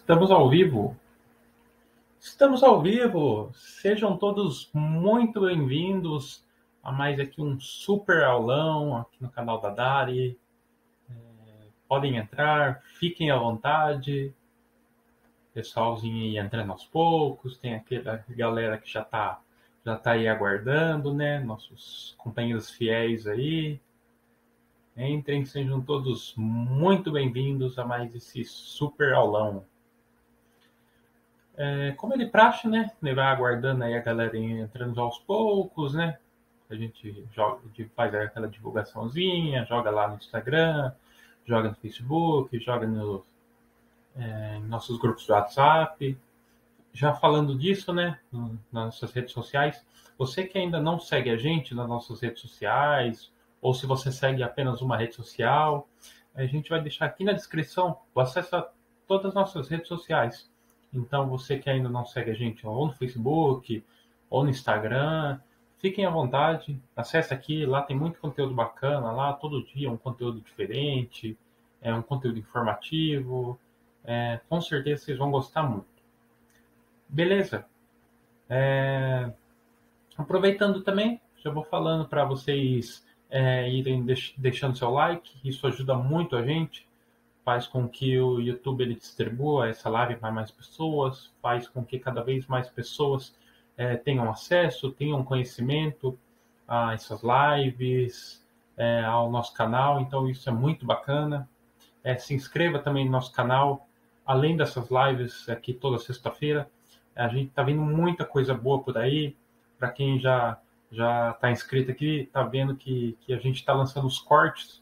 Estamos ao vivo. Estamos ao vivo. Sejam todos muito bem-vindos a mais aqui um super aulão aqui no canal da Dari. Podem entrar, fiquem à vontade. Pessoalzinho aí entrando aos poucos. Tem aquela galera que já tá aí aguardando, né? Nossos companheiros fiéis aí. Entrem, sejam todos muito bem-vindos a mais esse super aulão. Como é de praxe, né? Vai aguardando aí a galerinha entrando aos poucos, né? A gente faz aquela divulgaçãozinha, joga lá no Instagram, joga no Facebook, joga em nossos grupos de WhatsApp. Já falando disso, né? Nas nossas redes sociais, você que ainda não segue a gente nas nossas redes sociais, ou se você segue apenas uma rede social, a gente vai deixar aqui na descrição o acesso a todas as nossas redes sociais. Então, você que ainda não segue a gente ou no Facebook, ou no Instagram, fiquem à vontade, acesse aqui, lá tem muito conteúdo bacana, lá todo dia um conteúdo diferente, um conteúdo informativo, com certeza vocês vão gostar muito. Beleza? Aproveitando também, já vou falando para vocês irem deixando seu like, isso ajuda muito a gente, faz com que o YouTube ele distribua essa live para mais pessoas, faz com que cada vez mais pessoas tenham acesso, tenham conhecimento a essas lives, ao nosso canal, então isso é muito bacana. Se inscreva também no nosso canal, além dessas lives aqui toda sexta-feira, a gente está vendo muita coisa boa por aí. Para quem já está inscrito aqui, está vendo que a gente está lançando os cortes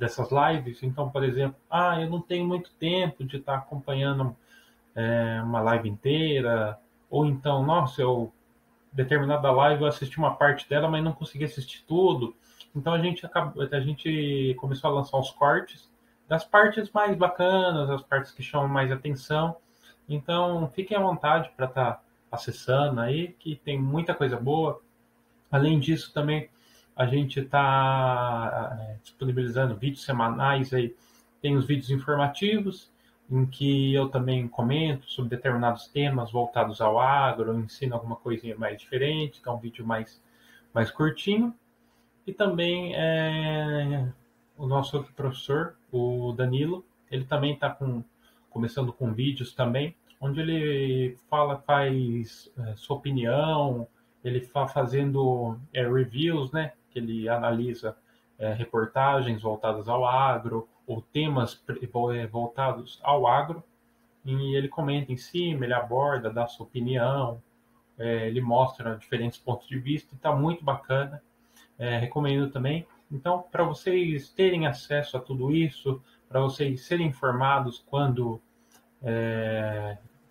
dessas lives. Então, por exemplo, eu não tenho muito tempo de estar acompanhando uma live inteira, ou então, nossa, determinada live eu assisti uma parte dela, mas não consegui assistir tudo. Então a gente começou a lançar os cortes das partes mais bacanas, as partes que chamam mais atenção. Então fiquem à vontade para estar acessando aí, que tem muita coisa boa. Além disso, também a gente está disponibilizando vídeos semanais aí. Tem os vídeos informativos, em que eu também comento sobre determinados temas voltados ao agro, ensino alguma coisinha mais diferente, que é um vídeo mais curtinho. E também o nosso outro professor, o Danilo, ele também está começando com vídeos também, onde ele faz sua opinião, ele está fazendo reviews, né? Que ele analisa reportagens voltadas ao agro ou temas voltados ao agro, e ele comenta em cima, ele aborda, dá sua opinião, ele mostra diferentes pontos de vista, e está muito bacana. Recomendo também. Então, para vocês terem acesso a tudo isso, para vocês serem informados quando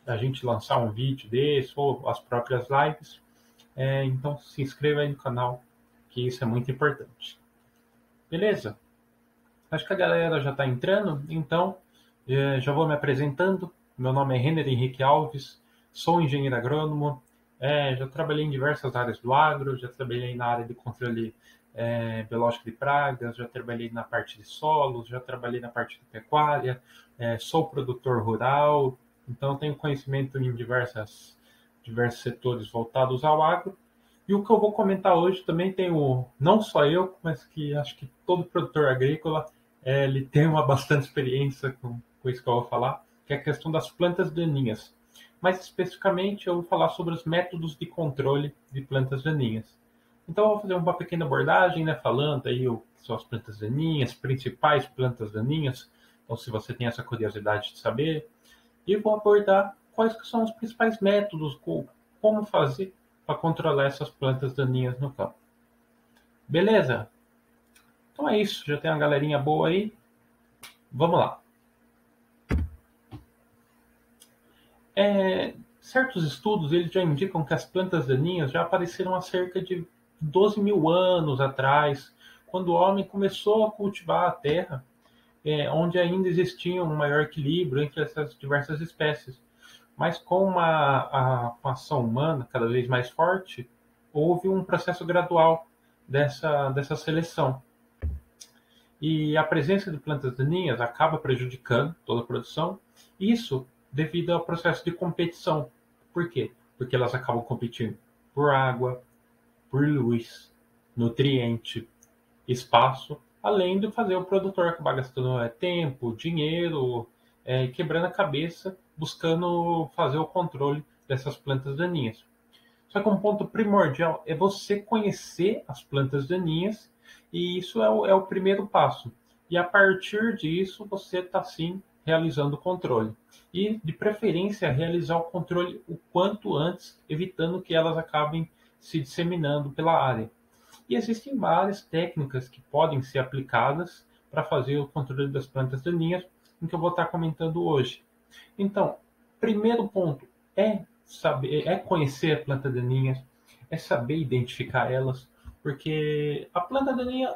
a gente lançar um vídeo desse ou as próprias lives, então se inscreva aí no canal, que isso é muito importante. Beleza? Acho que a galera já está entrando, então já vou me apresentando. Meu nome é Renner Henrique Alves, sou engenheiro agrônomo, já trabalhei em diversas áreas do agro, já trabalhei na área de controle biológico de pragas, já trabalhei na parte de solos, já trabalhei na parte de pecuária, sou produtor rural, então tenho conhecimento em diversos setores voltados ao agro. E o que eu vou comentar hoje também não só eu, mas que acho que todo produtor agrícola ele tem uma bastante experiência com isso que eu vou falar, que é a questão das plantas daninhas. Mais especificamente, eu vou falar sobre os métodos de controle de plantas daninhas. Então, eu vou fazer uma pequena abordagem, né, falando aí o que são as plantas daninhas, principais plantas daninhas, então se você tem essa curiosidade de saber, e vou abordar quais que são os principais métodos, como fazer para controlar essas plantas daninhas no campo. Beleza? Então é isso, já tem uma galerinha boa aí. Vamos lá. Certos estudos eles já indicam que as plantas daninhas já apareceram há cerca de 12 mil anos atrás, quando o homem começou a cultivar a terra, onde ainda existia um maior equilíbrio entre essas diversas espécies. Mas com a ação humana cada vez mais forte, houve um processo gradual dessa seleção. E a presença de plantas daninhas acaba prejudicando toda a produção, Isso devido ao processo de competição. Por quê? Porque elas acabam competindo por água, por luz, nutriente, espaço, além de fazer o produtor acabar gastando tempo, dinheiro, quebrando a cabeça, buscando fazer o controle dessas plantas daninhas. Só que um ponto primordial é você conhecer as plantas daninhas, e isso é o primeiro passo. E a partir disso, você está sim realizando o controle. E, de preferência, realizar o controle o quanto antes, evitando que elas acabem se disseminando pela área. E existem várias técnicas que podem ser aplicadas para fazer o controle das plantas daninhas, em que eu vou estar comentando hoje. Então, primeiro ponto é saber, é conhecer a planta daninha, é saber identificar elas, porque a planta daninha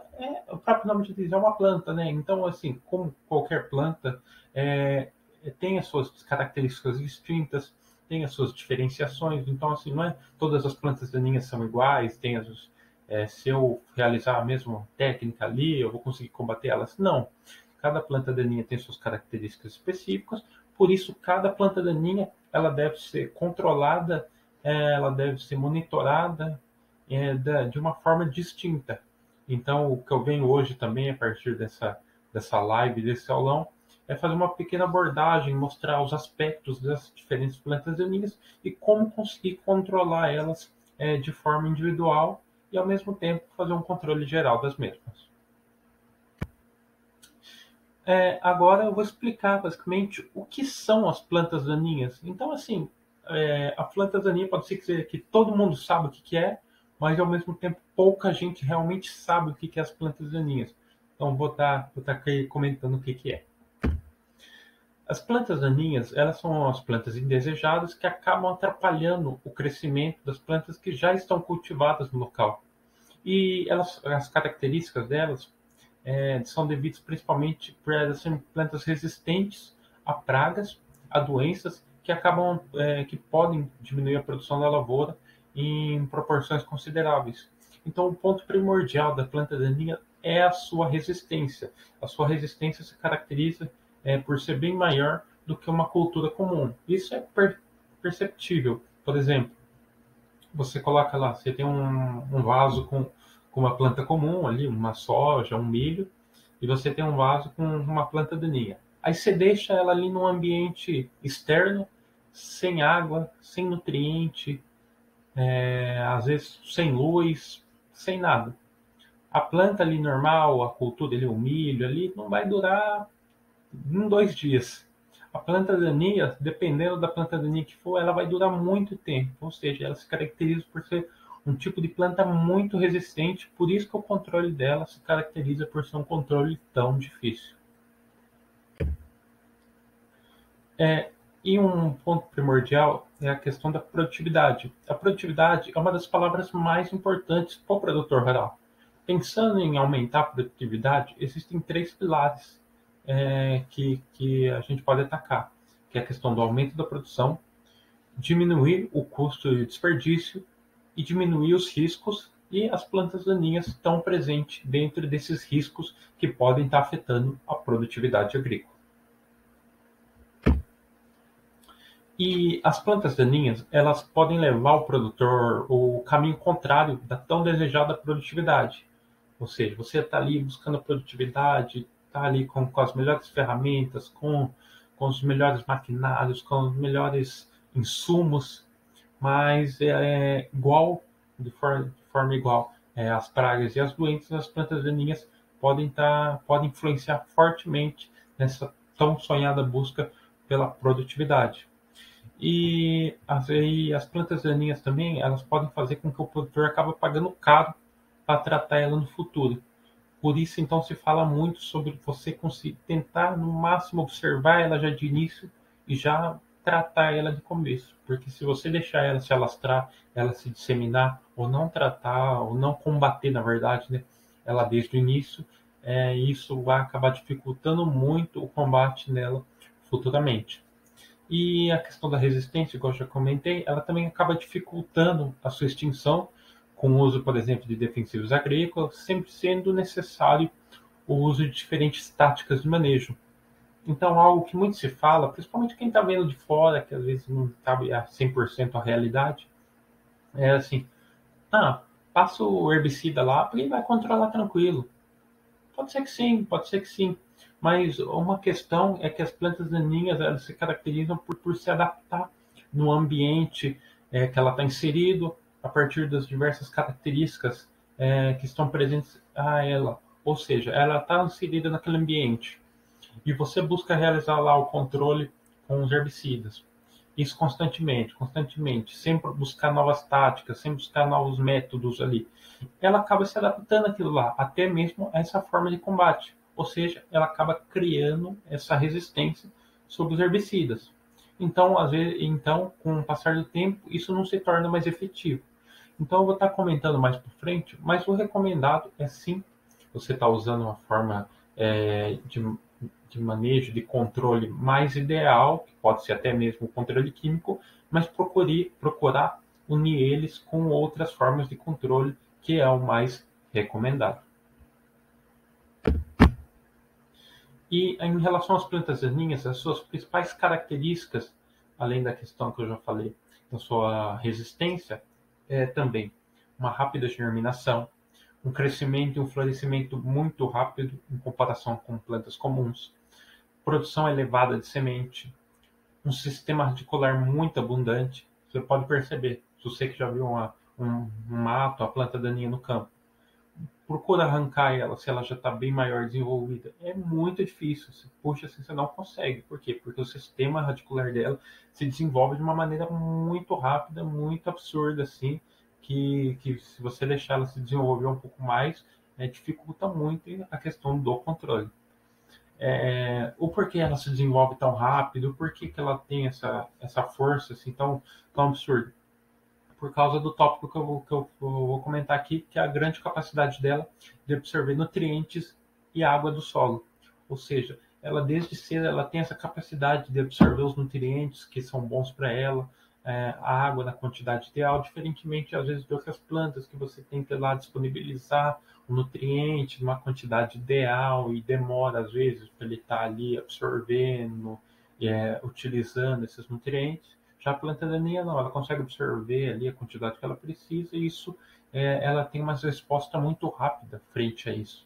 o próprio nome diz, é uma planta, né? Então, assim, como qualquer planta, tem as suas características distintas, tem as suas diferenciações. Então, assim, não é todas as plantas daninhas são iguais, se eu realizar a mesma técnica ali, eu vou conseguir combater elas. Não. Cada planta daninha tem suas características específicas, por isso cada planta daninha ela deve ser controlada, ela deve ser monitorada de uma forma distinta. Então, o que eu venho hoje também, a partir dessa live, desse aulão, é fazer uma pequena abordagem, mostrar os aspectos das diferentes plantas daninhas e como conseguir controlar elas de forma individual e, ao mesmo tempo, fazer um controle geral das mesmas. Agora eu vou explicar basicamente o que são as plantas daninhas. Então, assim, a planta daninha pode ser que todo mundo sabe o que é, mas ao mesmo tempo pouca gente realmente sabe o que é as plantas daninhas. Então, vou estar aqui comentando o que é. As plantas daninhas, elas são as plantas indesejadas que acabam atrapalhando o crescimento das plantas que já estão cultivadas no local. E as características delas são devidas principalmente por elas serem plantas resistentes a pragas, a doenças que podem diminuir a produção da lavoura em proporções consideráveis. Então, o ponto primordial da planta daninha é a sua resistência. A sua resistência se caracteriza por ser bem maior do que uma cultura comum. Isso é perceptível. Por exemplo, você coloca lá, você tem um vaso com uma planta comum ali, uma soja, um milho, e você tem um vaso com uma planta daninha. Aí você deixa ela ali num ambiente externo, sem água, sem nutriente, às vezes sem luz, sem nada. A planta ali normal, a cultura ali, o milho ali, não vai durar 2 dias. A planta daninha, dependendo da planta daninha que for, ela vai durar muito tempo. Ou seja, ela se caracteriza por ser um tipo de planta muito resistente, por isso que o controle dela se caracteriza por ser um controle tão difícil. E um ponto primordial é a questão da produtividade. A produtividade é uma das palavras mais importantes para o produtor rural. Pensando em aumentar a produtividade, existem 3 pilares que a gente pode atacar, que é a questão do aumento da produção, diminuir o custo de desperdício e diminuir os riscos, e as plantas daninhas estão presentes dentro desses riscos que podem estar afetando a produtividade agrícola. E as plantas daninhas, elas podem levar o produtor o caminho contrário da tão desejada produtividade. Ou seja, você está ali buscando a produtividade, está ali com as melhores ferramentas, com os melhores maquinários, com os melhores insumos, mas igual, de forma igual, as pragas e as doenças, as plantas daninhas podem influenciar fortemente nessa tão sonhada busca pela produtividade. E as plantas daninhas também, elas podem fazer com que o produtor acabe pagando caro para tratar ela no futuro. Por isso, então, se fala muito sobre você conseguir tentar, no máximo, observar ela já de início e já tratar ela de começo. Porque se você deixar ela se alastrar, ela se disseminar, ou não tratar, ou não combater, na verdade, né, ela desde o início, isso vai acabar dificultando muito o combate nela futuramente. E a questão da resistência, igual eu já comentei, ela também acaba dificultando a sua extinção com o uso, por exemplo, de defensivos agrícolas, sempre sendo necessário o uso de diferentes táticas de manejo. Então, algo que muito se fala, principalmente quem está vendo de fora, que às vezes não sabe a 100% a realidade, é assim, ah, passa o herbicida lá, porque ele vai controlar tranquilo. Pode ser que sim. Mas uma questão é que as plantas daninhas elas se caracterizam por se adaptar no ambiente que ela está inserido, a partir das diversas características que estão presentes a ela. Ou seja, ela está inserida naquele ambiente e você busca realizar lá o controle com os herbicidas. Isso constantemente, constantemente, sempre buscar novas táticas, sempre buscar novos métodos ali. Ela acaba se adaptando àquilo lá, até mesmo a essa forma de combate. Ou seja, ela acaba criando essa resistência sobre os herbicidas. Então, às vezes, então, com o passar do tempo, isso não se torna mais efetivo. Então, eu vou estar comentando mais para frente, mas o recomendado é sim você estar usando uma forma de manejo, de controle mais ideal, que pode ser até mesmo o controle químico, mas procurar unir eles com outras formas de controle, que é o mais recomendado. E em relação às plantas daninhas, as suas principais características, além da questão que eu já falei, da sua resistência, é também uma rápida germinação, um crescimento e um florescimento muito rápido em comparação com plantas comuns, produção elevada de semente, um sistema radicular muito abundante. Você pode perceber, se você que já viu um mato, a planta daninha no campo, procura arrancar ela se ela já está bem maior desenvolvida. É muito difícil. Você puxa assim, você não consegue. Por quê? Porque o sistema radicular dela se desenvolve de uma maneira muito rápida, muito absurda, assim, que se você deixar ela se desenvolver um pouco mais, dificulta muito a questão do controle. O porquê ela se desenvolve tão rápido, o porquê que ela tem essa força assim tão absurda. Por causa do tópico que eu vou comentar aqui, que é a grande capacidade dela de absorver nutrientes e água do solo. Ou seja, ela desde cedo ela tem essa capacidade de absorver os nutrientes que são bons para ela, a água na quantidade ideal, diferentemente às vezes de outras plantas que você tem que ir lá disponibilizar o nutriente numa quantidade ideal e demora às vezes para ele estar ali absorvendo, utilizando esses nutrientes. Já a planta daninha não, ela consegue absorver ali a quantidade que ela precisa e isso ela tem uma resposta muito rápida frente a isso.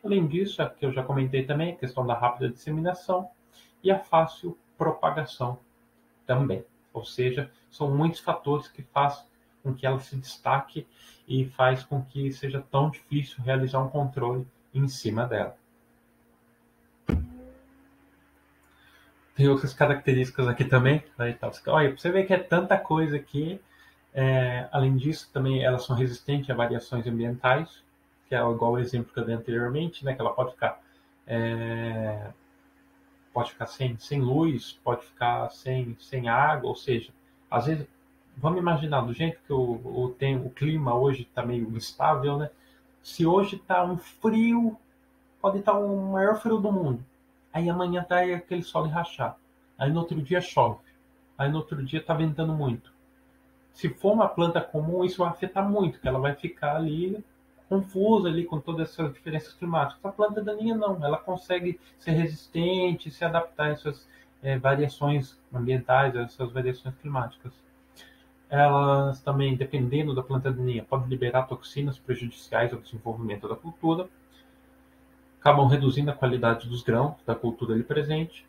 Além disso, é que eu já comentei também, a questão da rápida disseminação e a fácil propagação também. Ou seja, são muitos fatores que fazem com que ela se destaque e faz com que seja tão difícil realizar um controle em cima dela. Tem outras características aqui também. Aí tá. Olha, você vê que é tanta coisa aqui. Além disso, também elas são resistentes a variações ambientais, que é igual o exemplo que eu dei anteriormente, né? Que ela pode ficar sem luz, pode ficar sem água, ou seja, às vezes, vamos imaginar, do jeito que o clima hoje está meio instável, né? Se hoje está um frio, pode estar o maior frio do mundo. Aí amanhã tá aquele sol de rachar. Aí no outro dia chove. Aí no outro dia tá ventando muito. Se for uma planta comum, isso vai afetar muito, que ela vai ficar ali confusa ali com todas essas diferenças climáticas. A planta daninha não, ela consegue ser resistente, se adaptar a essas variações ambientais, a essas variações climáticas. Elas também, dependendo da planta daninha, podem liberar toxinas prejudiciais ao desenvolvimento da cultura, acabam reduzindo a qualidade dos grãos da cultura ali presente.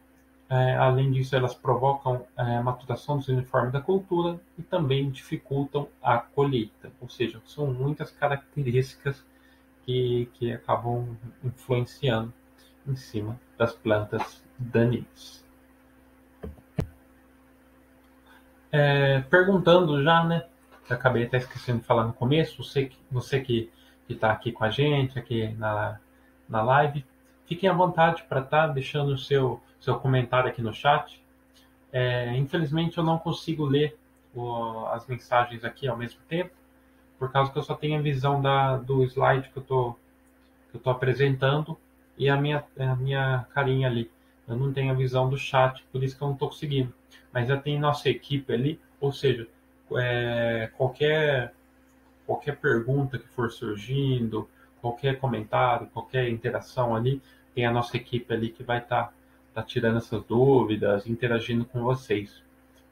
Além disso, elas provocam a maturação dos uniformes da cultura e também dificultam a colheita. Ou seja, são muitas características que acabam influenciando em cima das plantas daninhas. Perguntando já, né? Acabei até esquecendo de falar no começo, você que está aqui com a gente, aqui na live, fiquem à vontade para estar deixando o seu comentário aqui no chat. Infelizmente eu não consigo ler as mensagens aqui ao mesmo tempo, por causa que eu só tenho a visão do slide que eu tô apresentando e a minha carinha ali. Eu não tenho a visão do chat, por isso que eu não estou conseguindo. Mas já tem nossa equipe ali, ou seja, qualquer pergunta que for surgindo, qualquer comentário, qualquer interação ali, tem a nossa equipe ali que vai estar tá tirando essas dúvidas, interagindo com vocês.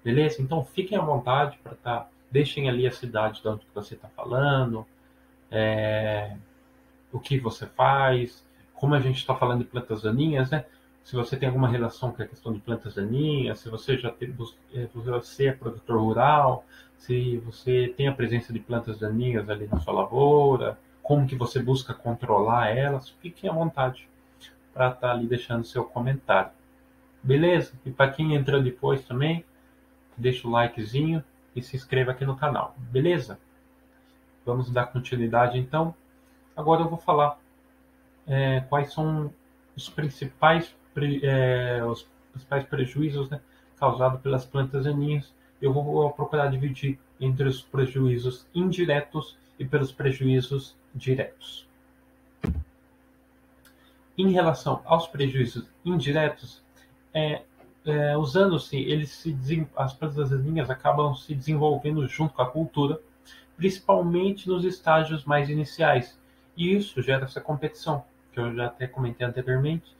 Beleza? Então fiquem à vontade para deixem ali a cidade de onde você está falando, o que você faz, como a gente está falando de plantas daninhas, né? Se você tem alguma relação com a questão de plantas daninhas, se você você é produtor rural, se você tem a presença de plantas daninhas ali na sua lavoura, como que você busca controlar elas, fiquem à vontade para estar ali deixando seu comentário. Beleza? E para quem entrou depois também, deixa o likezinho e se inscreva aqui no canal. Beleza? Vamos dar continuidade então. Agora eu vou falar quais são os principais prejuízos, né, causados pelas plantas daninhas. Eu vou procurar dividir entre os prejuízos indiretos e pelos prejuízos diretos. Em relação aos prejuízos indiretos, usando-se, as plantas daninhas acabam se desenvolvendo junto com a cultura, principalmente nos estágios mais iniciais. E isso gera essa competição, que eu já até comentei anteriormente,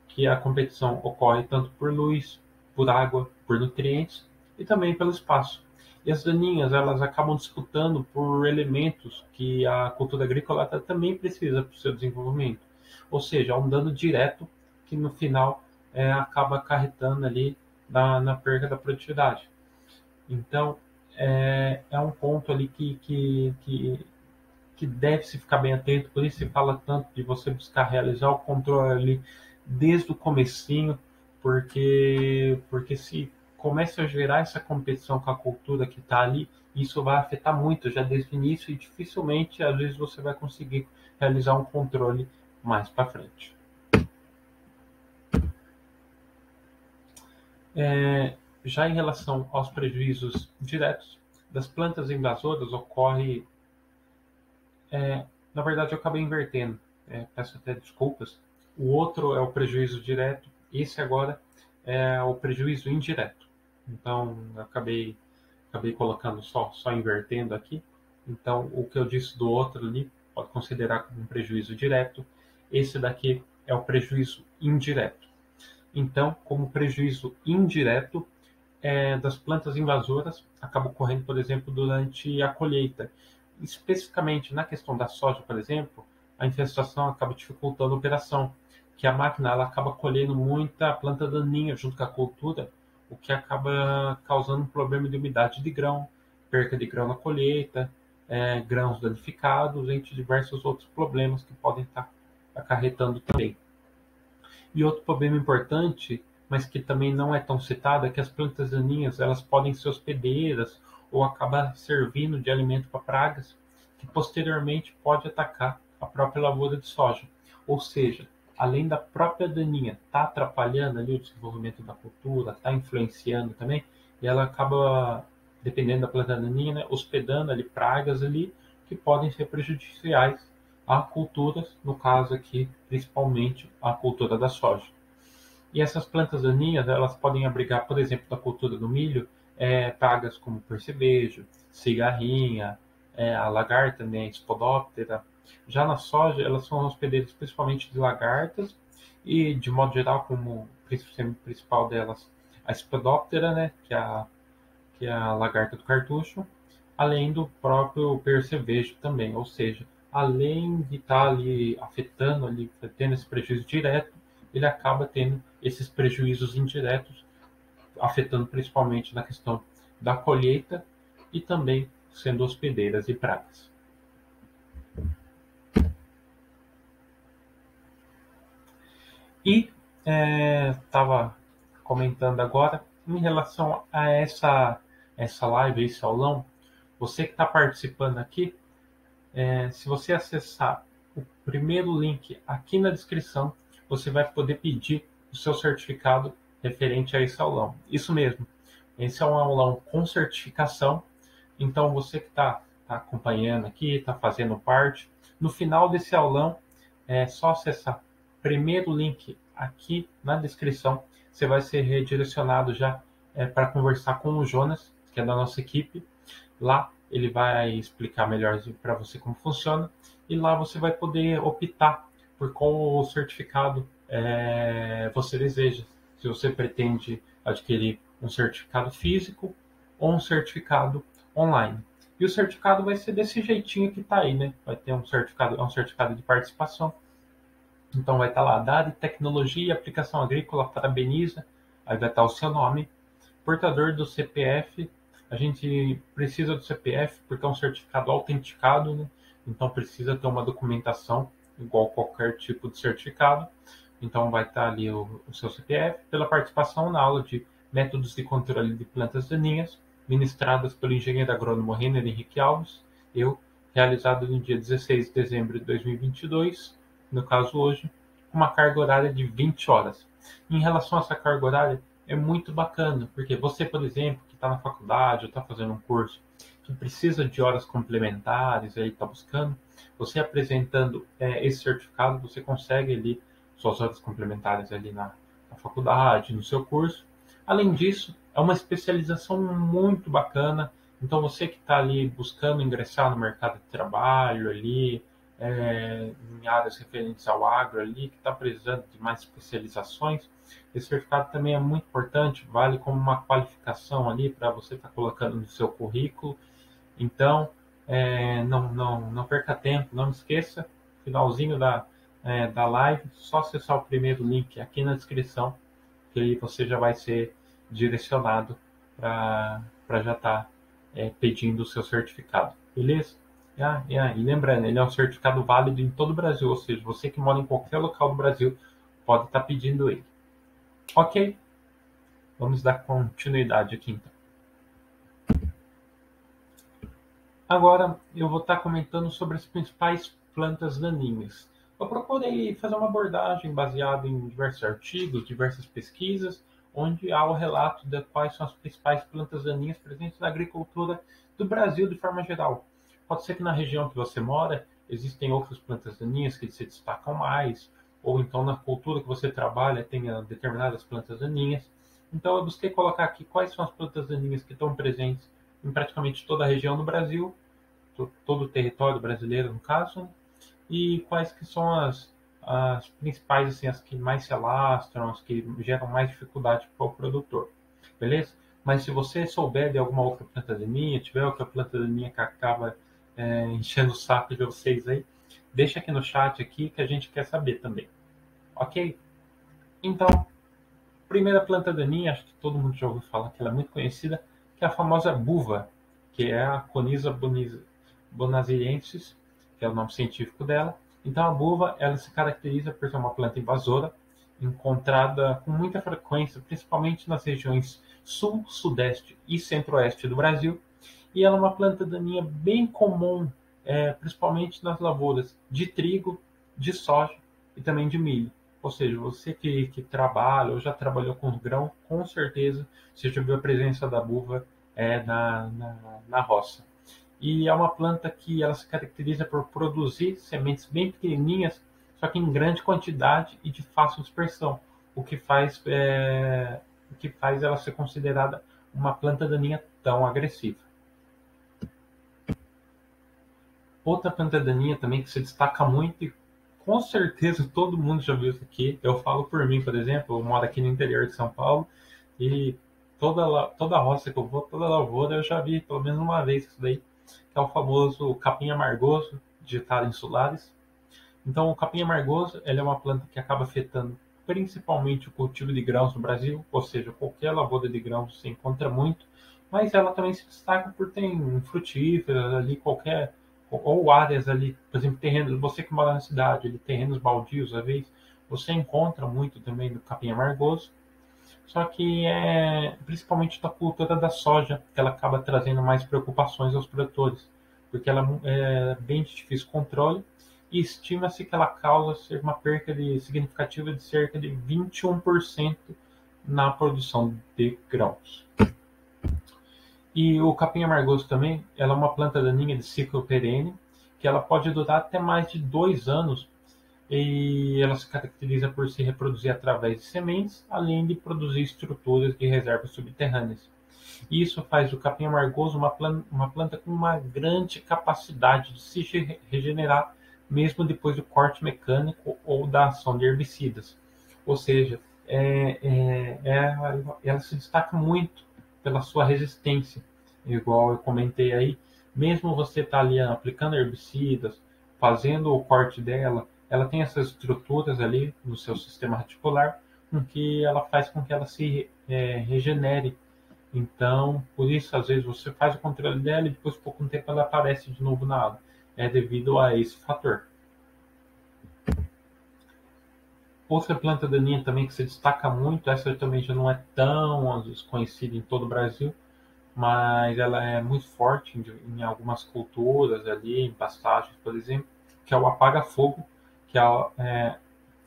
que a competição ocorre tanto por luz, por água, por nutrientes e também pelo espaço. E as daninhas, elas acabam disputando por elementos que a cultura agrícola também precisa para o seu desenvolvimento. Ou seja, é um dano direto que no final acaba acarretando ali na perda da produtividade. Então, é um ponto ali que deve-se ficar bem atento, por isso se fala tanto de você buscar realizar o controle ali desde o comecinho, porque se começa a gerar essa competição com a cultura que está ali, isso vai afetar muito já desde o início e dificilmente, às vezes, você vai conseguir realizar um controle mais para frente. Já em relação aos prejuízos diretos das plantas invasoras, ocorre. Na verdade, eu acabei invertendo, peço até desculpas. O outro é o prejuízo direto, esse agora é o prejuízo indireto. Então, eu acabei colocando só invertendo aqui. Então, o que eu disse do outro ali, pode considerar como um prejuízo direto. Esse daqui é o prejuízo indireto. Então, como prejuízo indireto das plantas invasoras, acaba ocorrendo, por exemplo, durante a colheita. Especificamente na questão da soja, por exemplo, a infestação acaba dificultando a operação, que a máquina ela acaba colhendo muita planta daninha junto com a cultura, o que acaba causando um problema de umidade de grão, perca de grão na colheita, grãos danificados, entre diversos outros problemas que podem estar acarretando também. E outro problema importante, mas que também não é tão citado, é que as plantas daninhas elas podem ser hospedeiras ou acabar servindo de alimento para pragas, que posteriormente pode atacar a própria lavoura de soja. Ou seja, além da própria daninha estar atrapalhando ali o desenvolvimento da cultura, está influenciando também, e ela acaba, dependendo da planta daninha, né, hospedando ali pragas ali que podem ser prejudiciais a culturas, no caso aqui, principalmente a cultura da soja. E essas plantas daninhas, elas podem abrigar, por exemplo, da cultura do milho, pragas como percevejo, cigarrinha, a lagarta, né, a Spodoptera. Já na soja, elas são hospedeiras principalmente de lagartas e, de modo geral, como principal delas, a Spodoptera, né, que é a lagarta do cartucho, além do próprio percevejo também, ou seja, além de estar ali afetando, ali, tendo esse prejuízo direto, ele acaba tendo esses prejuízos indiretos, afetando principalmente na questão da colheita e também sendo hospedeiras e pragas. E estava comentando agora, em relação a essa live, esse aulão, você que está participando aqui, se você acessar o primeiro link aqui na descrição, você vai poder pedir o seu certificado referente a esse aulão. Isso mesmo, esse é um aulão com certificação, então você que está acompanhando aqui, está fazendo parte, no final desse aulão, é só acessar o primeiro link aqui na descrição, você vai ser redirecionado já para conversar com o Jonas, que é da nossa equipe. Lá ele vai explicar melhor para você como funciona e lá você vai poder optar por qual certificado você deseja. se você pretende adquirir um certificado físico ou um certificado online. E o certificado vai ser desse jeitinho que está aí, né? Vai ter um certificado, é um certificado de participação. Então vai estar lá, Dada Tecnologia e Aplicação Agrícola parabeniza, aí vai estar o seu nome, portador do CPF, a gente precisa do CPF porque é um certificado autenticado, né? Então precisa ter uma documentação, igual qualquer tipo de certificado. Então vai estar ali o seu CPF, pela participação na aula de métodos de controle de plantas daninhas, ministradas pelo engenheiro agrônomo Renner Henrique Alves, eu, realizado no dia 16 de dezembro de 2022, no caso hoje, com uma carga horária de 20 horas. Em relação a essa carga horária, é muito bacana, porque você, por exemplo, que está na faculdade ou está fazendo um curso, que precisa de horas complementares, aí está buscando, você apresentando esse certificado, você consegue ali suas horas complementares ali na faculdade, no seu curso. Além disso, é uma especialização muito bacana. Então, você que está ali buscando ingressar no mercado de trabalho ali, em áreas referentes ao agro ali, que está precisando de mais especializações, esse certificado também é muito importante, vale como uma qualificação ali para você estar colocando no seu currículo. Então, não perca tempo, não esqueça, finalzinho da live, só acessar o primeiro link aqui na descrição, que aí você já vai ser direcionado para já estar pedindo o seu certificado, beleza? E lembrando, ele é um certificado válido em todo o Brasil, ou seja, você que mora em qualquer local do Brasil pode estar pedindo ele. Ok? Vamos dar continuidade aqui então. Agora eu vou estar comentando sobre as principais plantas daninhas. Eu procurei fazer uma abordagem baseada em diversos artigos, diversas pesquisas, onde há o relato de quais são as principais plantas daninhas presentes na agricultura do Brasil de forma geral. Pode ser que na região que você mora existem outras plantas daninhas que se destacam mais, ou então na cultura que você trabalha tenha determinadas plantas daninhas. Então eu busquei colocar aqui quais são as plantas daninhas que estão presentes em praticamente toda a região do Brasil, todo o território brasileiro no caso, né? E quais que são as principais, assim, as que mais se alastram, as que geram mais dificuldade para o produtor, beleza? Mas se você souber de alguma outra planta daninha, tiver outra planta daninha que acaba enchendo o saco de vocês aí, deixa aqui no chat aqui que a gente quer saber também, ok? Então, primeira planta daninha, acho que todo mundo já ouviu falar que ela é muito conhecida, que é a famosa buva, que é a Conisa bonasiensis, que é o nome científico dela. Então a buva, ela se caracteriza por ser uma planta invasora, encontrada com muita frequência, principalmente nas regiões sul, sudeste e centro-oeste do Brasil. E ela é uma planta daninha bem comum, principalmente nas lavouras de trigo, de soja e também de milho. Ou seja, você que trabalha ou já trabalhou com grão, com certeza você já viu a presença da buva na roça. E é uma planta que ela se caracteriza por produzir sementes bem pequenininhas, só que em grande quantidade e de fácil dispersão, o que faz ela ser considerada uma planta daninha tão agressiva. Outra planta daninha também que se destaca muito e com certeza todo mundo já viu isso aqui. Eu falo por mim, por exemplo, eu moro aqui no interior de São Paulo e toda roça que eu vou, toda lavoura, eu já vi pelo menos uma vez isso daí, que é o famoso capim amargoso, digitado insulares. Então, o capim amargoso, ele é uma planta que acaba afetando principalmente o cultivo de grãos no Brasil, ou seja, qualquer lavoura de grãos se encontra muito, mas ela também se destaca por ter frutíferas ali, qualquer ou áreas ali, por exemplo, terrenos, você que mora na cidade, ali, terrenos baldios, às vezes, você encontra muito também do capim amargoso, só que principalmente da cultura da soja, que ela acaba trazendo mais preocupações aos produtores, porque ela é bem de difícil controle e estima-se que ela causa uma perca significativa de cerca de 21% na produção de grãos. E o capim amargoso também, ela é uma planta daninha de ciclo perene, que ela pode durar até mais de 2 anos, e ela se caracteriza por se reproduzir através de sementes, além de produzir estruturas de reservas subterrâneas. Isso faz do capim amargoso uma planta com uma grande capacidade de se regenerar, mesmo depois do corte mecânico ou da ação de herbicidas. Ou seja, ela se destaca muito pela sua resistência, igual eu comentei aí. Mesmo você tá ali aplicando herbicidas, fazendo o corte dela, ela tem essas estruturas ali no seu sistema reticular, com que ela faz com que ela se regenere. Então, por isso, às vezes você faz o controle dela e depois, por pouco tempo, ela aparece de novo na água. É devido a esse fator. Outra planta daninha também que se destaca muito, essa também já não é tão desconhecida em todo o Brasil, mas ela é muito forte em algumas culturas ali, em pastagens, por exemplo, que é o apaga-fogo, que é a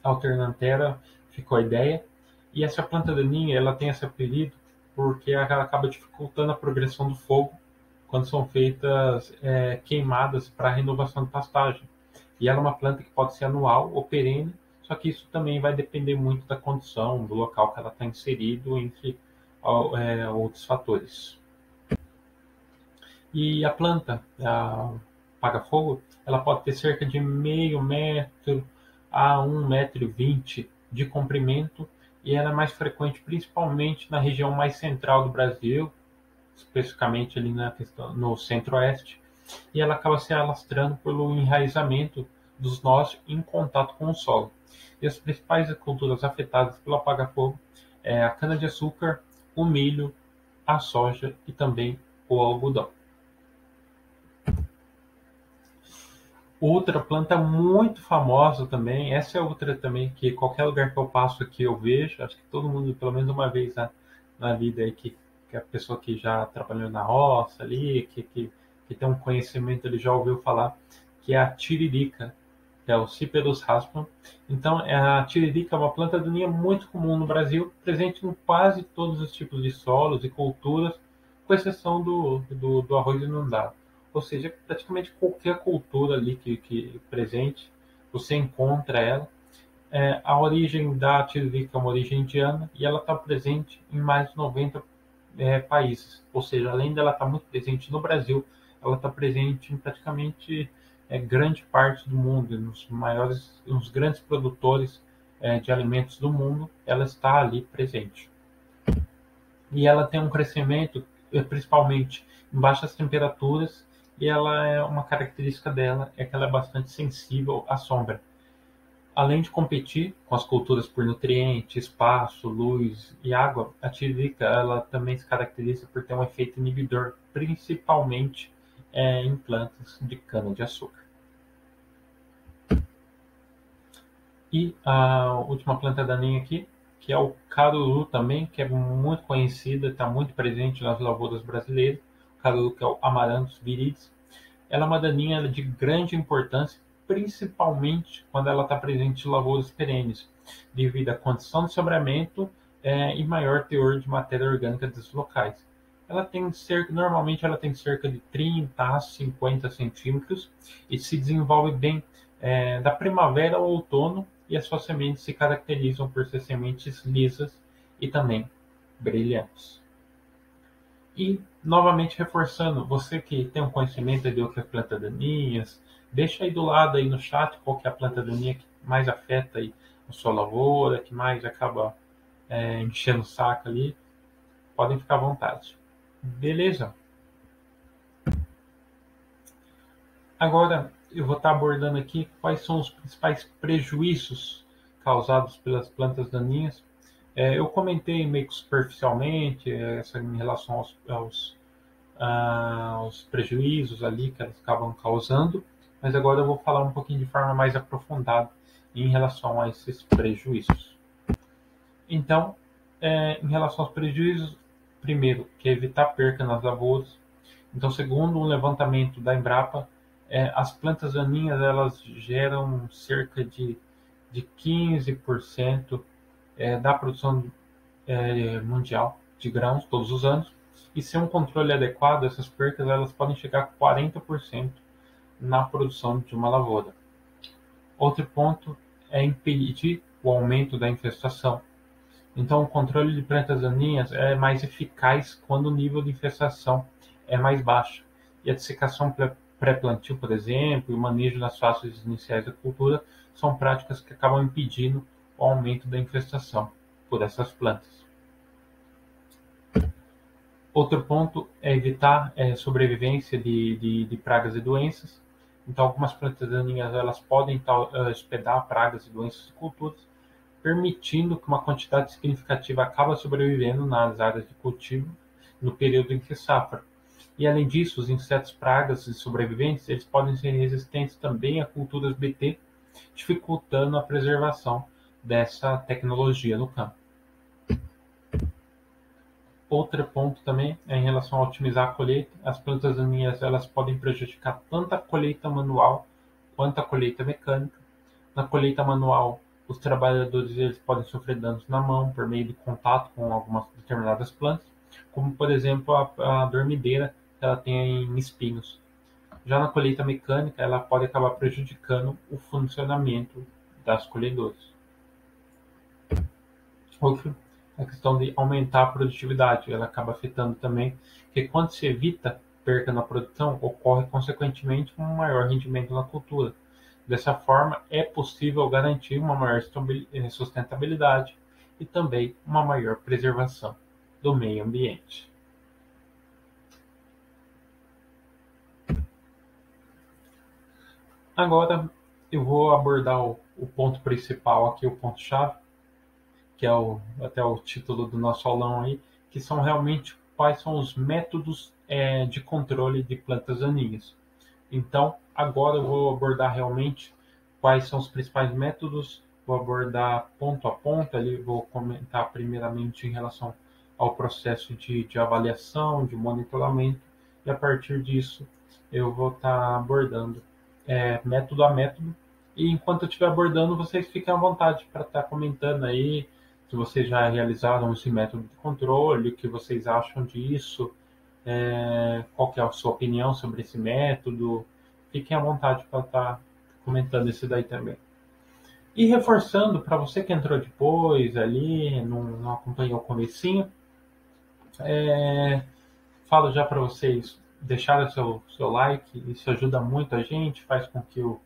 alternantera ficoideia. E essa planta daninha, ela tem esse apelido porque ela acaba dificultando a progressão do fogo quando são feitas queimadas para a renovação de pastagem. E ela é uma planta que pode ser anual ou perene, só que isso também vai depender muito da condição, do local que ela está inserido, entre outros fatores. E a planta, a paga-fogo, ela pode ter cerca de meio metro a 1,20 m de comprimento e ela é mais frequente principalmente na região mais central do Brasil, especificamente ali no centro-oeste, e ela acaba se alastrando pelo enraizamento dos nós em contato com o solo. E as principais culturas afetadas pelo apaga-fogo é a cana-de-açúcar, o milho, a soja e também o algodão. Outra planta muito famosa também, essa é outra também que qualquer lugar que eu passo aqui eu vejo, acho que todo mundo, pelo menos uma vez na vida aí, que a pessoa que já trabalhou na roça ali, que tem um conhecimento, ele já ouviu falar, que é a tiririca, que é o Cyperus raspon. Então, a tiririca é uma planta daninha muito comum no Brasil, presente em quase todos os tipos de solos e culturas, com exceção do arroz inundado. Ou seja, praticamente qualquer cultura ali que presente, você encontra ela. A origem da tiririca é uma origem indiana e ela está presente em mais de 90 países. Ou seja, além dela estar muito presente no Brasil, ela está presente em praticamente grande parte do mundo, nos grandes produtores de alimentos do mundo, ela está ali presente. E ela tem um crescimento, principalmente em baixas temperaturas, e ela é uma característica dela é que ela é bastante sensível à sombra. Além de competir com as culturas por nutrientes, espaço, luz e água, a tiririca ela também se caracteriza por ter um efeito inibidor, principalmente em plantas de cana-de-açúcar. E a última planta daninha aqui, que é o caruru também, que é muito conhecida, está muito presente nas lavouras brasileiras. O caruru, que é o Amaranthus viridis. Ela é uma daninha de grande importância, principalmente quando ela está presente em lavouras perenes, devido à condição de sombreamento e maior teor de matéria orgânica dos locais. Normalmente ela tem cerca de 30 a 50 centímetros e se desenvolve bem da primavera ao outono, e as suas sementes se caracterizam por ser sementes lisas e também brilhantes. E, novamente reforçando, você que tem um conhecimento de outras plantas daninhas, deixa aí do lado aí no chat qual que é a planta daninha que mais afeta aí a sua lavoura, que mais acaba enchendo o saco ali. Podem ficar à vontade. Beleza? Agora eu vou estar abordando aqui quais são os principais prejuízos causados pelas plantas daninhas. Eu comentei meio que superficialmente em relação aos prejuízos ali que elas acabam causando, mas agora eu vou falar um pouquinho de forma mais aprofundada em relação a esses prejuízos. Então, em relação aos prejuízos, primeiro, que é evitar perca nas lavouras. Então, segundo um levantamento da Embrapa, as plantas daninhas elas geram cerca de 15% da produção mundial de grãos todos os anos, e sem um controle adequado, essas percas elas podem chegar a 40% na produção de uma lavoura. Outro ponto é impedir o aumento da infestação. Então, o controle de plantas daninhas é mais eficaz quando o nível de infestação é mais baixo. E a dessecação pré-plantio, por exemplo, e o manejo nas fases iniciais da cultura são práticas que acabam impedindo o aumento da infestação. por essas plantas. Outro ponto é evitar sobrevivência de pragas e doenças. Então, algumas plantas daninhas elas podem hospedar pragas e doenças de culturas, permitindo que uma quantidade significativa acabe sobrevivendo nas áreas de cultivo no período em que safra. E além disso, os insetos pragas e sobreviventes eles podem ser resistentes também a culturas BT, dificultando a preservação dessa tecnologia no campo. Outro ponto também é em relação a otimizar a colheita. As plantas daninhas elas podem prejudicar tanto a colheita manual quanto a colheita mecânica. Na colheita manual, os trabalhadores eles podem sofrer danos na mão por meio de contato com algumas determinadas plantas, como por exemplo a dormideira que ela tem em espinhos. Já na colheita mecânica, ela pode acabar prejudicando o funcionamento das colhedoras. Outro, a questão de aumentar a produtividade, ela acaba afetando também, porque quando se evita perda na produção, ocorre consequentemente um maior rendimento na cultura. Dessa forma, é possível garantir uma maior sustentabilidade e também uma maior preservação do meio ambiente. Agora, eu vou abordar o ponto principal aqui, o ponto-chave, que é até o título do nosso aulão aí, que são realmente quais são os métodos de controle de plantas daninhas. Então, agora eu vou abordar realmente quais são os principais métodos, vou abordar ponto a ponto, ali vou comentar primeiramente em relação ao processo de avaliação, de monitoramento, e a partir disso eu vou estar abordando método a método, e enquanto eu estiver abordando, vocês fiquem à vontade para estar comentando aí se vocês já realizaram esse método de controle, o que vocês acham disso, qual que é a sua opinião sobre esse método. Fiquem à vontade para estar comentando isso daí também. E reforçando, para você que entrou depois ali, não acompanhou o comecinho, falo já para vocês deixarem seu like, isso ajuda muito a gente, faz com que o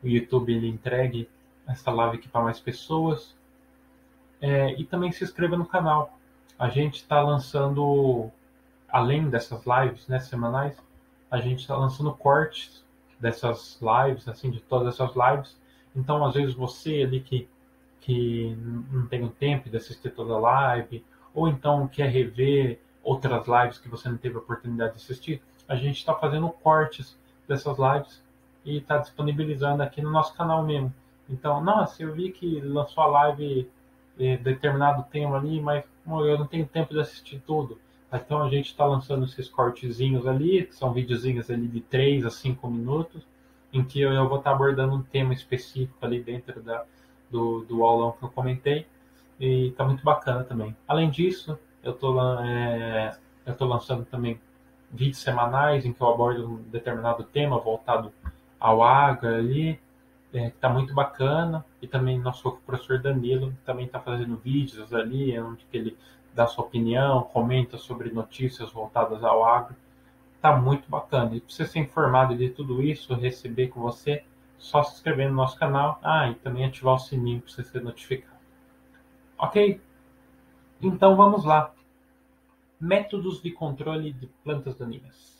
YouTube ele entregue essa live aqui para mais pessoas. E também se inscreva no canal. A gente está lançando, além dessas lives, né, semanais, a gente está lançando cortes dessas lives, assim, de todas essas lives. Então, às vezes, você ali que não tem o tempo de assistir toda a live, ou então quer rever outras lives que você não teve a oportunidade de assistir, a gente está fazendo cortes dessas lives e está disponibilizando aqui no nosso canal mesmo. Então, nossa, eu vi que lançou a live determinado tema ali, mas eu não tenho tempo de assistir tudo. Então a gente está lançando esses cortezinhos ali, que são videozinhos ali de 3 a 5 minutos, em que eu vou estar abordando um tema específico ali dentro do aulão que eu comentei, e está muito bacana também. Além disso, eu estou lançando também vídeos semanais em que eu abordo um determinado tema voltado ao agro ali, que está muito bacana, e também nosso professor Danilo também está fazendo vídeos ali, onde que ele dá sua opinião, comenta sobre notícias voltadas ao agro. Está muito bacana. E para você ser informado de tudo isso, receber com você, só se inscrever no nosso canal, e também ativar o sininho para você ser notificado. Ok? Então vamos lá. Métodos de controle de plantas daninhas.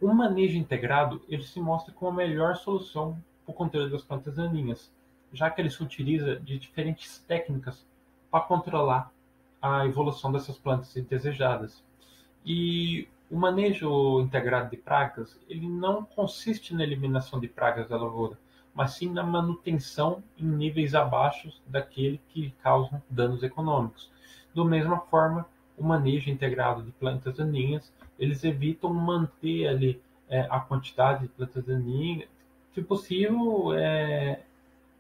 O manejo integrado ele se mostra como a melhor solução para o controle das plantas daninhas, já que ele se utiliza de diferentes técnicas para controlar a evolução dessas plantas indesejadas. E o manejo integrado de pragas ele não consiste na eliminação de pragas da lavoura, mas sim na manutenção em níveis abaixo daquele que causam danos econômicos. Da mesma forma, o manejo integrado de plantas daninhas eles evitam manter ali a quantidade de plantas daninhas, se possível,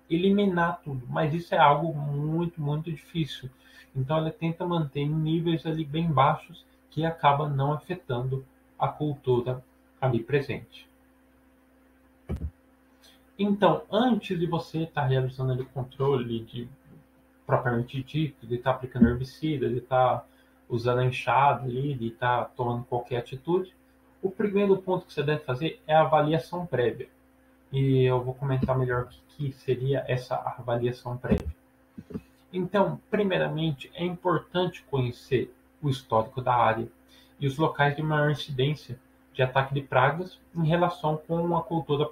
eliminar tudo, mas isso é algo muito, muito difícil. Então ela tenta manter em níveis ali bem baixos que acaba não afetando a cultura ali presente. Então, antes de você estar realizando ali o controle propriamente dito, de estar aplicando herbicida, de estar usando a enxada ali, de estar tomando qualquer atitude, o primeiro ponto que você deve fazer é a avaliação prévia. E eu vou comentar melhor o que seria essa avaliação prévia. Então, primeiramente, é importante conhecer o histórico da área e os locais de maior incidência de ataque de pragas em relação com a cultura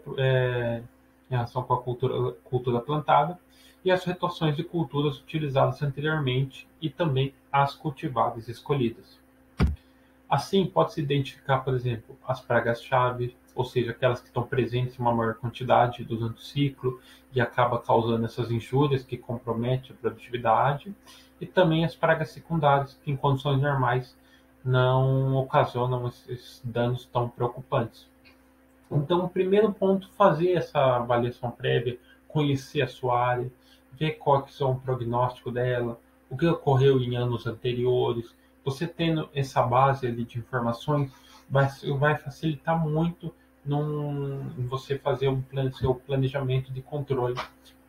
plantada e as rotações de culturas utilizadas anteriormente e também as cultivadas escolhidas. Assim, pode-se identificar, por exemplo, as pragas-chave, ou seja, aquelas que estão presentes em uma maior quantidade durante o ciclo e acaba causando essas injúrias que comprometem a produtividade, e também as pragas secundárias, que em condições normais não ocasionam esses danos tão preocupantes. Então, o primeiro ponto, fazer essa avaliação prévia, conhecer a sua área, ver quais são o prognóstico dela, o que ocorreu em anos anteriores. Você tendo essa base ali de informações, vai facilitar muito em você fazer seu planejamento de controle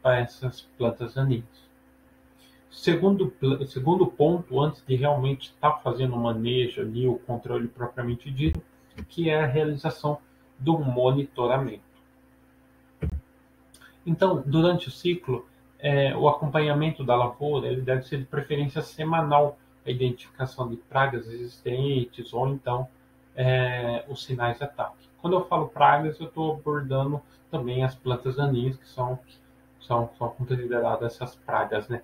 para essas plantas daninhas. Segundo ponto, antes de realmente estar fazendo o manejo ali, o controle propriamente dito, que é a realização do monitoramento. Então, durante o ciclo, o acompanhamento da lavoura ele deve ser de preferência semanal, a identificação de pragas existentes ou então os sinais de ataque. Quando eu falo pragas, eu estou abordando também as plantas daninhas, que são consideradas essas pragas, né?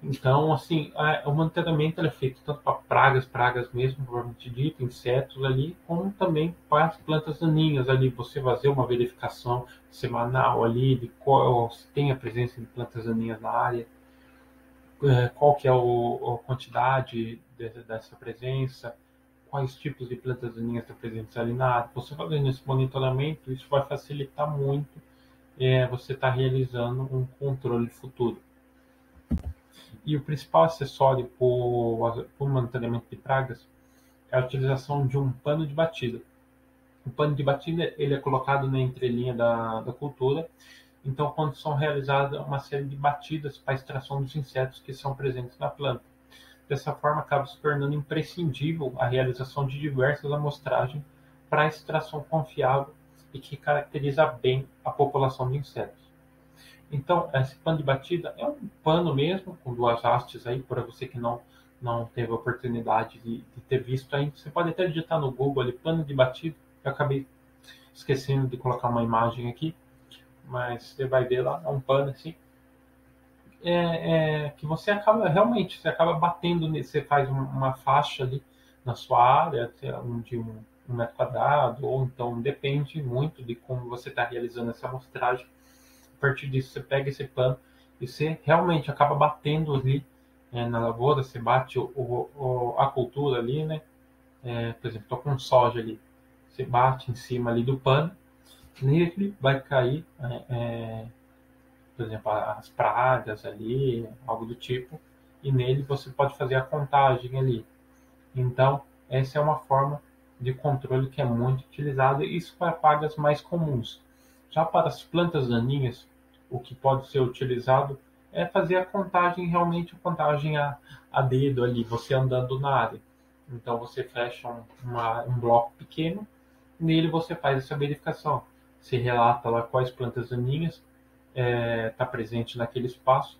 Então, assim, o monitoramento é feito tanto para pragas mesmo, provavelmente dito, insetos ali, como também para as plantas daninhas ali. Você fazer uma verificação semanal ali de qual, se tem a presença de plantas daninhas na área, qual que é a quantidade dessa presença, quais tipos de plantas daninhas estão presentes ali na área. Você fazendo esse monitoramento, isso vai facilitar muito você estar realizando um controle futuro. E o principal acessório para o monitoramento de pragas é a utilização de um pano de batida. O pano de batida ele é colocado na entrelinha da cultura, então quando são realizadas uma série de batidas para a extração dos insetos que são presentes na planta. Dessa forma, acaba se tornando imprescindível a realização de diversas amostragens para a extração confiável e que caracteriza bem a população de insetos. Então, esse pano de batida é um pano mesmo, com duas hastes aí, para você que não teve a oportunidade de ter visto ainda. Você pode até digitar no Google ali, pano de batida. Eu acabei esquecendo de colocar uma imagem aqui, mas você vai ver lá, é um pano assim. Que você acaba batendo, você faz uma faixa ali na sua área, de um metro quadrado, ou então depende muito de como você está realizando essa amostragem. A partir disso, você pega esse pano e você realmente acaba batendo ali na lavoura, você bate a cultura ali, né? Por exemplo, estou com soja ali, você bate em cima ali do pano, nele vai cair, por exemplo, as pragas ali, algo do tipo, e nele você pode fazer a contagem ali. Então, essa é uma forma de controle que é muito utilizada, e isso para pragas mais comuns. Já para as plantas daninhas, o que pode ser utilizado é fazer a contagem, realmente a contagem a dedo ali, você andando na área. Então você fecha um bloco pequeno, nele você faz essa verificação. Você relata lá quais plantas daninhas está presente naquele espaço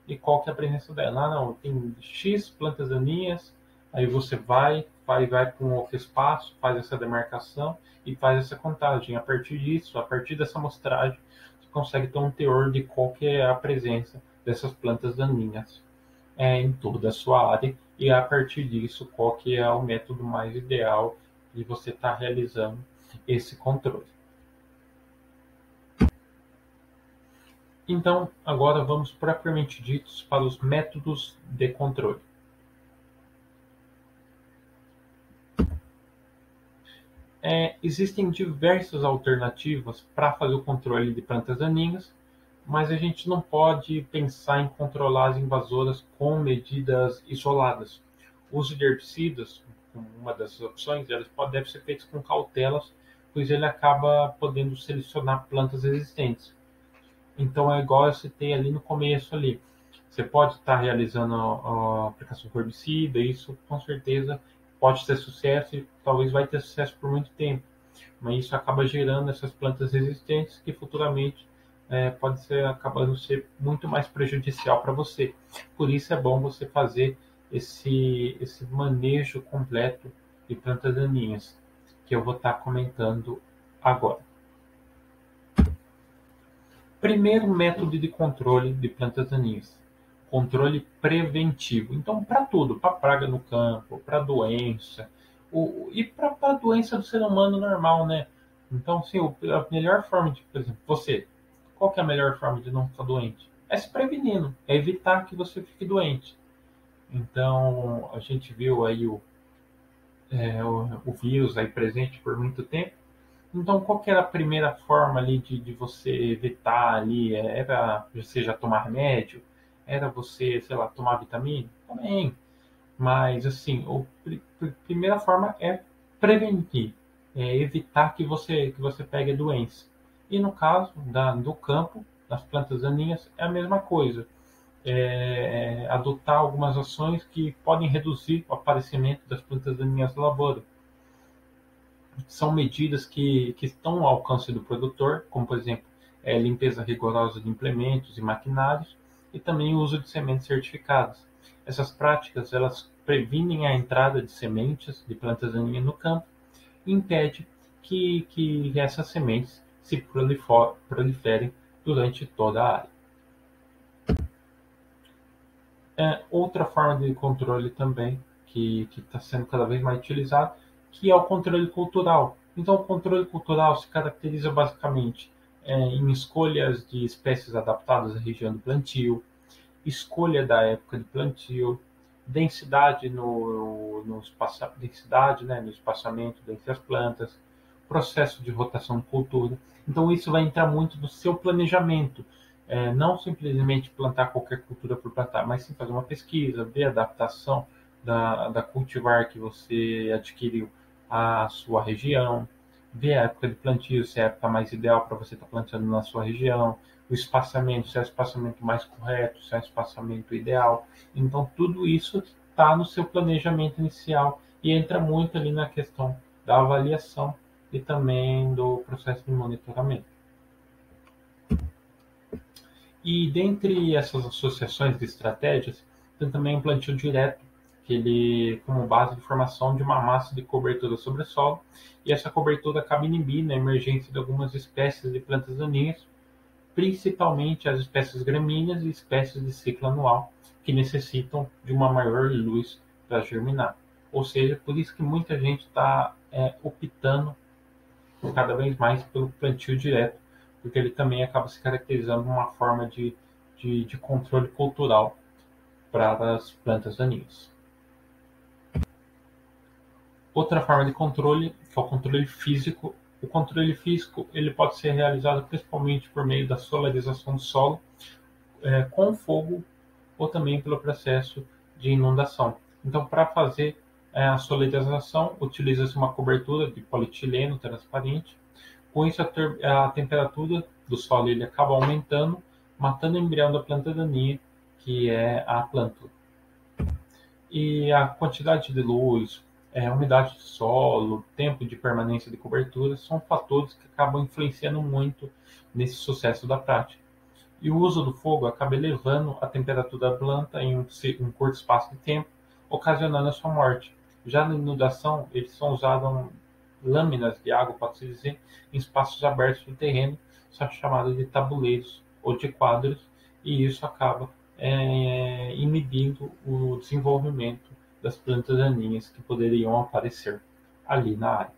e qual que é a presença dela. Não, tem X plantas daninhas, aí você vai para um outro espaço, faz essa demarcação e faz essa contagem. A partir disso, a partir dessa amostragem, você consegue ter um teor de qual que é a presença dessas plantas daninhas em toda a sua área e a partir disso, qual que é o método mais ideal de você estar realizando esse controle. Então, agora vamos propriamente ditos para os métodos de controle. Existem diversas alternativas para fazer o controle de plantas daninhas, mas a gente não pode pensar em controlar as invasoras com medidas isoladas. O uso de herbicidas, como uma das opções, deve ser feito com cautelas, pois ele acaba podendo selecionar plantas resistentes. Então é igual eu citei ali no começo ali. Você pode estar realizando a aplicação de herbicida, isso com certeza pode ter sucesso e talvez vai ter sucesso por muito tempo. Mas isso acaba gerando essas plantas resistentes que futuramente pode ser acabando ser muito mais prejudicial para você. Por isso é bom você fazer esse manejo completo de plantas daninhas, que eu vou estar comentando agora. Primeiro método de controle de plantas daninhas: controle preventivo. Então, para tudo, para praga no campo, para doença, e para a doença do ser humano normal, né? Então, sim, a melhor forma de, por exemplo, qual que é a melhor forma de não ficar doente? É se prevenindo, é evitar que você fique doente. Então, a gente viu aí o vírus aí presente por muito tempo. Então, qual que era a primeira forma ali de você evitar ali? Era você já tomar remédio? Era você, sei lá, tomar vitamina? Também. Mas, assim, a primeira forma é prevenir, é evitar que você pegue a doença. E no caso do campo, das plantas daninhas, é a mesma coisa. Adotar algumas ações que podem reduzir o aparecimento das plantas daninhas da lavoura. São medidas que estão ao alcance do produtor, como, por exemplo, limpeza rigorosa de implementos e maquinários, e também o uso de sementes certificadas. Essas práticas elas previnem a entrada de sementes de plantas daninhas no campo e impede que essas sementes se proliferem durante toda a área. Outra forma de controle também que está sendo cada vez mais utilizado, que é o controle cultural. Então, o controle cultural se caracteriza basicamente em escolhas de espécies adaptadas à região do plantio, escolha da época de plantio, densidade densidade, né, no espaçamento entre as plantas, processo de rotação de cultura. Então, isso vai entrar muito no seu planejamento. Não simplesmente plantar qualquer cultura por plantar, mas sim fazer uma pesquisa, ver a adaptação da cultivar que você adquiriu à sua região, ver a época de plantio, se é a época mais ideal para você estar plantando na sua região, o espaçamento, se é o espaçamento mais correto, se é o espaçamento ideal. Então, tudo isso está no seu planejamento inicial e entra muito ali na questão da avaliação e também do processo de monitoramento. E dentre essas associações de estratégias, tem também o plantio direto, que ele como base de formação de uma massa de cobertura sobre o solo, e essa cobertura acaba inibindo a emergência de algumas espécies de plantas daninhas, principalmente as espécies gramíneas e espécies de ciclo anual, que necessitam de uma maior luz para germinar. Ou seja, por isso que muita gente está optando cada vez mais pelo plantio direto, porque ele também acaba se caracterizando como uma forma de controle cultural para as plantas daninhas. Outra forma de controle, que é o controle físico. O controle físico ele pode ser realizado principalmente por meio da solarização do solo, com fogo ou também pelo processo de inundação. Então, para fazer a solarização, utiliza-se uma cobertura de polietileno transparente. Com isso, a temperatura do solo ele acaba aumentando, matando o embrião da planta daninha, que é a plântula. E a quantidade de luz, umidade do solo, tempo de permanência de cobertura são fatores que acabam influenciando muito nesse sucesso da prática. E o uso do fogo acaba elevando a temperatura da planta em um curto espaço de tempo, ocasionando a sua morte. Já na inundação, eles são usados lâminas de água, pode-se dizer, em espaços abertos do terreno, são chamados de tabuleiros ou de quadros, e isso acaba inibindo o desenvolvimento das plantas daninhas que poderiam aparecer ali na área.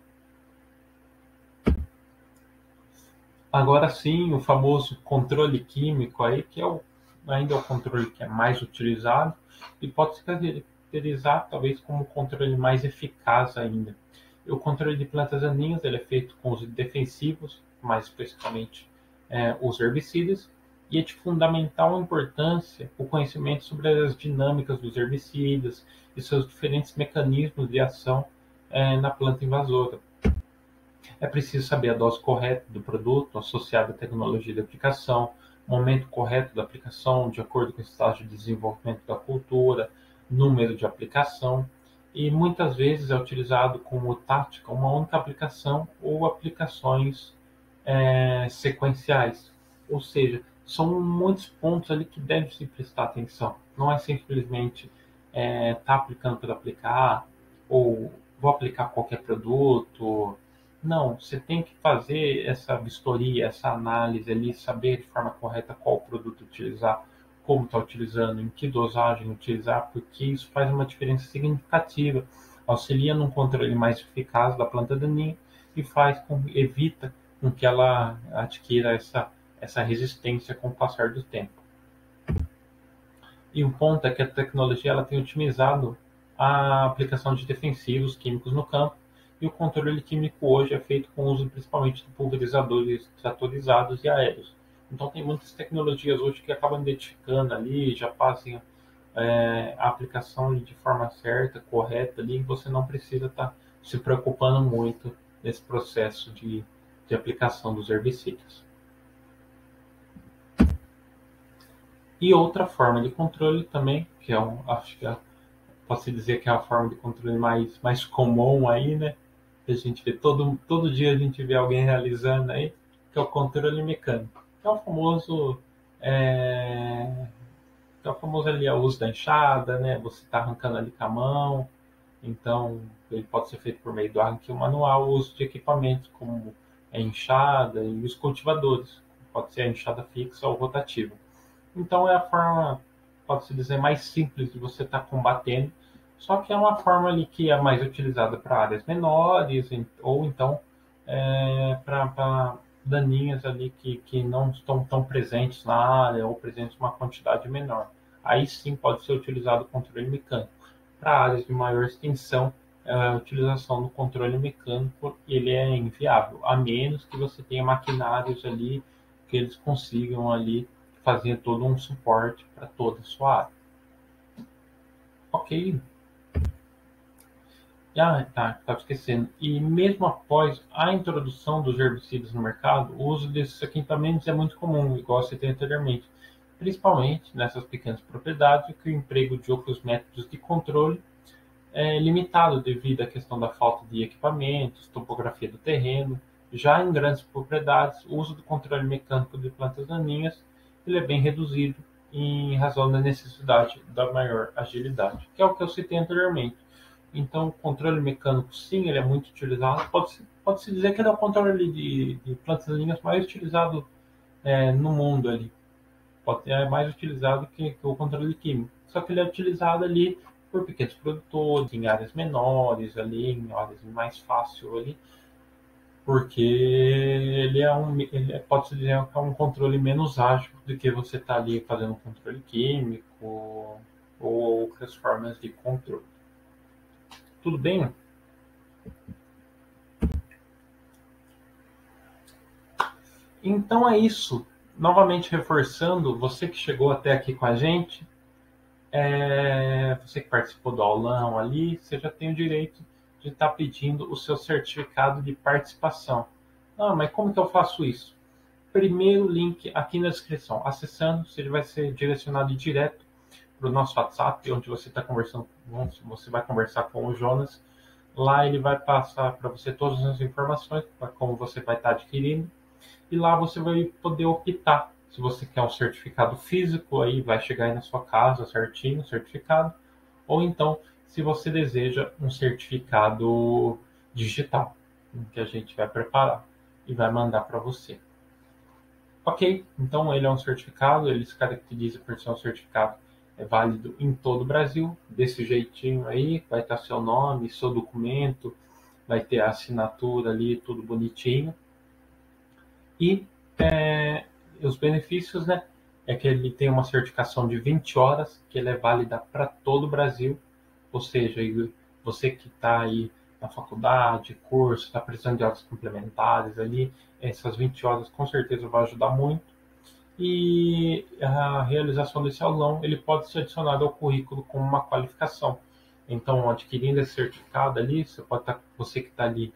Agora sim, o famoso controle químico aí, que ainda é o controle que é mais utilizado e pode se caracterizar talvez como o controle mais eficaz ainda. E o controle de plantas daninhas ele é feito com os defensivos, mais especificamente os herbicidas, e é de fundamental importância o conhecimento sobre as dinâmicas dos herbicidas e seus diferentes mecanismos de ação na planta invasora. É preciso saber a dose correta do produto associada à tecnologia de aplicação, o momento correto da aplicação, de acordo com o estágio de desenvolvimento da cultura, número de aplicação, e muitas vezes é utilizado como tática uma única aplicação ou aplicações sequenciais. Ou seja, são muitos pontos ali que deve se prestar atenção. Não é simplesmente tá aplicando por aplicar, ou vou aplicar qualquer produto. Não, você tem que fazer essa vistoria, essa análise ali, saber de forma correta qual produto utilizar, como está utilizando, em que dosagem utilizar, porque isso faz uma diferença significativa, auxilia num controle mais eficaz da planta daninha e evita com que ela adquira essa resistência com o passar do tempo. E um ponto é que a tecnologia ela tem otimizado a aplicação de defensivos químicos no campo, e o controle químico hoje é feito com o uso principalmente de pulverizadores tratorizados e aéreos. Então tem muitas tecnologias hoje que acabam identificando ali, já fazem a aplicação de forma certa, correta ali, e você não precisa estar se preocupando muito nesse processo de aplicação dos herbicidas. E outra forma de controle também, que acho que posso dizer que é a forma de controle mais comum aí, né? Que a gente vê todo dia a gente vê alguém realizando aí, que é o controle mecânico. Que é o famoso é, que é o famoso ali o uso da enxada, né? Você está arrancando ali com a mão, então ele pode ser feito por meio do arranque manual, o uso de equipamentos como a enxada e os cultivadores. Pode ser a enxada fixa ou rotativa. Então é a forma, pode-se dizer, mais simples de você estar combatendo, só que é uma forma ali que é mais utilizada para áreas menores, ou então para daninhas ali que não estão tão presentes na área ou presentes em uma quantidade menor. Aí sim pode ser utilizado o controle mecânico. Para áreas de maior extensão, a utilização do controle mecânico ele é inviável, a menos que você tenha maquinários ali que eles consigam ali fazer todo um suporte para toda a sua área. Ok. Tá, estava esquecendo. E mesmo após a introdução dos herbicidas no mercado, o uso desses equipamentos é muito comum, igual eu citei anteriormente, principalmente nessas pequenas propriedades, que o emprego de outros métodos de controle é limitado devido à questão da falta de equipamentos, topografia do terreno. Já em grandes propriedades, o uso do controle mecânico de plantas daninhas ele é bem reduzido em razão da necessidade da maior agilidade, que é o que eu citei anteriormente. Então, o controle mecânico, sim, ele é muito utilizado. Pode-se dizer que ele é o controle de plantas daninhas mais utilizado no mundo ali. É mais utilizado que o controle químico. Só que ele é utilizado ali por pequenos produtores, em áreas menores, ali, em áreas mais fácil ali, porque pode-se dizer que é um controle menos ágil do que você está ali fazendo um controle químico ou outras formas de controle. Tudo bem? Então é isso. Novamente reforçando, você que chegou até aqui com a gente, você que participou do aulão ali, você já tem o direito de estar pedindo o seu certificado de participação. Ah, mas como que eu faço isso? Primeiro link aqui na descrição. Acessando, você vai ser direcionado direto para o nosso WhatsApp, onde você está conversando, você vai conversar com o Jonas. Lá ele vai passar para você todas as informações, para como você vai estar adquirindo. E lá você vai poder optar se você quer um certificado físico, aí vai chegar aí na sua casa certinho, o certificado, ou então se você deseja um certificado digital, que a gente vai preparar e vai mandar para você. Ok, então ele é um certificado, ele se caracteriza por ser um certificado válido em todo o Brasil, desse jeitinho aí, vai estar seu nome, seu documento, vai ter a assinatura ali, tudo bonitinho. E é, os benefícios, né? É que ele tem uma certificação de 20 horas, que ele é válida para todo o Brasil. Ou seja, você que está aí na faculdade, curso, está precisando de horas complementares ali, essas 20 horas com certeza vai ajudar muito. E a realização desse aulão, ele pode ser adicionado ao currículo como uma qualificação. Então, adquirindo esse certificado ali, você que está ali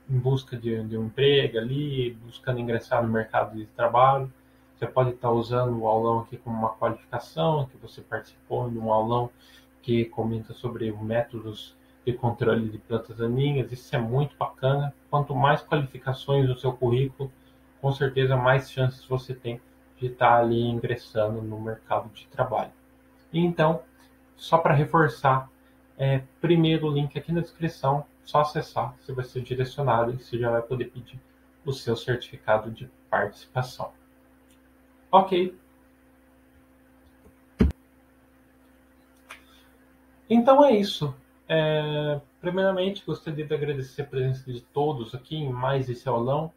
em busca de um emprego ali, buscando ingressar no mercado de trabalho, você pode estar usando o aulão aqui como uma qualificação, que você participou de um aulão que comenta sobre métodos de controle de plantas daninhas. Isso é muito bacana. Quanto mais qualificações no seu currículo, com certeza mais chances você tem de estar ali ingressando no mercado de trabalho. Então, só para reforçar, primeiro o link aqui na descrição, só acessar, você vai ser direcionado e você já vai poder pedir o seu certificado de participação. Ok. Então é isso. Primeiramente, gostaria de agradecer a presença de todos aqui em mais esse aulão.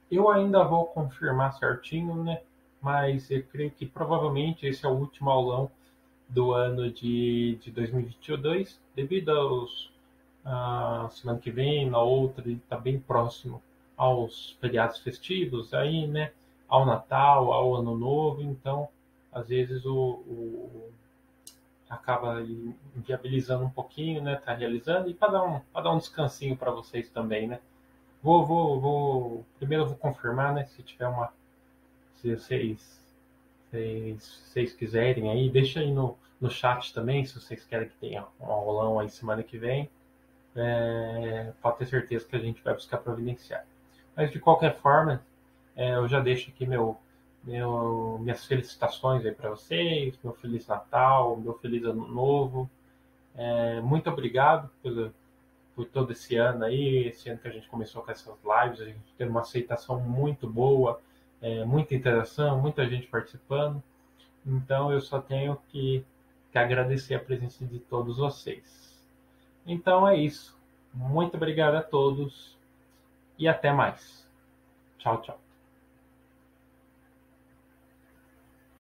Eu ainda vou confirmar certinho, né? Mas eu creio que provavelmente esse é o último aulão do ano de 2022, devido aos semana que vem, na outra, ele está bem próximo aos feriados festivos, aí, né? Ao Natal, ao Ano Novo, então às vezes acaba inviabilizando um pouquinho, né? Tá realizando e para dar um descansinho para vocês também, né? Primeiro eu vou confirmar, né? Se tiver se vocês quiserem aí, deixa aí no chat também, se vocês querem que tenha um aulão aí semana que vem. Pode ter certeza que a gente vai buscar providenciar. Mas de qualquer forma, eu já deixo aqui minhas felicitações aí para vocês, meu Feliz Natal, meu Feliz Ano Novo. Muito obrigado por todo esse ano aí, esse ano que a gente começou com essas lives, a gente teve uma aceitação muito boa, muita interação, muita gente participando. Então eu só tenho que agradecer a presença de todos vocês. Então é isso. Muito obrigado a todos e até mais. Tchau, tchau.